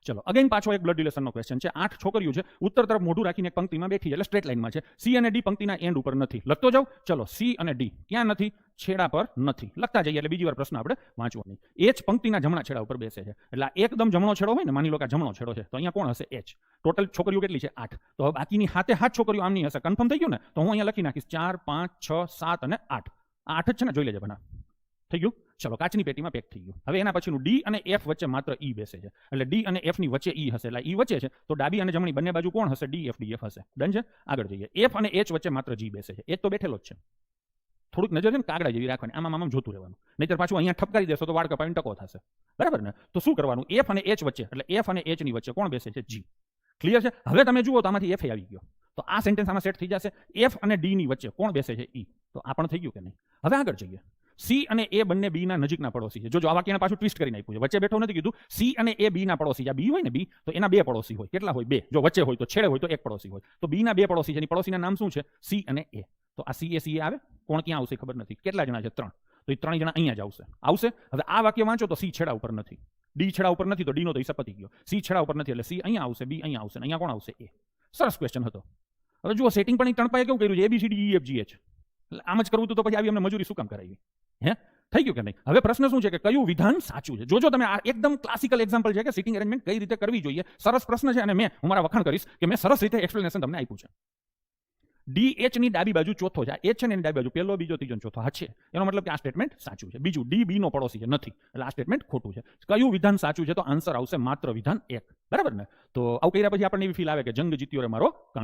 ચલો અગેન પાછો એક બ્લડ રિલેશનનો ક્વેશ્ચન છે. 8 છોકરીઓ છે, ઉત્તર તરફ મોઢું રાખીને એક પંક્તિમાં બેઠી છે, એટલે સ્ટ્રેટ લાઈનમાં છે. સી અને ડી પંક્તિના એન્ડ ઉપર નથી. લખતો જાવ. ચલો સી અને ડી ક્યાં નથી? છેડા પર નથી. લખતા જઈએ એટલે બીજી વાર પ્રશ્ન આપણે વાંચવો નહીં. એચ પંક્તિના જમણા છેડા ઉપર બેસે છે, એટલે એકદમ જમણો છેડો હોય ને, માની લો કે જમણો છેડો છે, તો અહીંયા કોણ હશે? એચ. ટોટલ છોકરીઓ કેટલી છે? 8. તો હવે બાકીની 7 છોકરીઓ આમની હશે. કન્ફર્મ થઈ ગયું ને? તો હું અહીંયા લખી નાખીશ 4 5 6 7 અને 8. 8 જ છે ને? જોઈ લેજે બના. થઈ ગયું. ચલો કાચની પેટીમાં પેક થઈ ગયું. હવે એના પછીનું ડી અને એફ વચ્ચે માત્ર ઈ બેસે છે, એટલે ડી અને એફ ની વચ્ચે ઈ હશે. એટલે ઈ વચ્ચે છે તો ડાબી અને જમણી બંને બાજુ કોણ હશે? ડી એફ હશે. ડન છે. આગળ જઈએ. એફ અને એચ વચ્ચે માત્ર જી બેસે છે. એચ તો બેઠેલો જ છે. થોડુંક નજર છે ને કાગડા જેવી રાખવાની, આમાં જોતું રહેવાનું, નહીતર પાછું અહીંયા ઠપકારી દેશો તો વાળ કપાઈને ટકો થશે. બરાબર ને? તો શું કરવાનું? એફ અને એચ વચ્ચે, એટલે એફ અને એચ ની વચ્ચે કોણ બેસે છે? જી. ક્લિયર છે? હવે તમે જુઓ તો આમાંથી એફ આવી ગયો, તો આ સેન્ટેન્સ આમાં સેટ થઈ જશે. એફ અને ડી ની વચ્ચે કોણ બેસે છે? ઈ. તો આ પણ થઈ ગયું કે નહીં? હવે આગળ જઈએ. સી અને એ બંને બી ના નજીકના પડોશી છે. જો આ વાક્યને પાછું ટ્વિસ્ટ કરીને આપ્યું છે. વચ્ચે બેઠો નથી કીધું. સી અને એ બી ના પડોશી. આ બી હોય ને, બી, તો એના 2 પડોશી હોય. કેટલા હોય? 2. જો વચ્ચે હોય તો છેડે હોય તો 1 પડોશી હોય. તો બી ના 2 પડોશી છે. એની પડોશીના નામ શું છે? સી અને એ. તો આ સી એ આવે. કોણ ક્યાં આવશે ખબર નથી. કેટલા જણા છે? 3. તો એ 3 જણા અહીંયા જ આવશે. હવે આ વાક્ય વાંચો તો સી છેડા ઉપર નથી, ડી છેડા ઉપર નથી, તો ડી નો તો હિસાબ પતી ગયો. સી છેડા ઉપર નથી એટલે સી અહીંયા આવશે, બી અહીંયા આવશે, અહીંયા કોણ આવશે? એ. સરસ ક્વેશ્ચન હતો. હવે જુઓ સેટિંગ પણ 3 પાયે કેવું કર્યું છે? ABCD E F G H. આમ જ કરવું તો પછી આવી અમને મજૂરી શું કામ કરાવી? હે, થઈ ગયું કે નહીં? હવે પ્રશ્ન શું છે કે કયું વિધાન સાચું છે? જોજો તમે, આ એકદમ ક્લાસિકલ એક્ઝામ્પલ છે કે સિટિંગ અરેન્જમેન્ટ કઈ રીતે કરવી જોઈએ. સરસ પ્રશ્ન છે અને હું મારા વખાણ કરીશ કે મેં સરસ રીતે એક્સપ્લેનેશન તમને આપ્યું છે. ડી એચ ની ડાબી બાજુ ચોથો છે. એચ છે ને એની ડાબી બાજુ પહેલો, બીજો, ત્રીજો, ચોથો. હા છે. એનો મતલબ કે આ સ્ટેટમેન્ટ સાચું છે. બીજું, ડી બી નો પડોશી છે, નથી, એટલે આ સ્ટેટમેન્ટ ખોટું છે. કયું વિધાન સાચું છે? તો આન્સર આવશે માત્ર વિધાન 1. બરાબર ને? તો આવું કર્યા પછી આપણને એવી ફીલ આવે કે જંગ જીત્યો રે મારો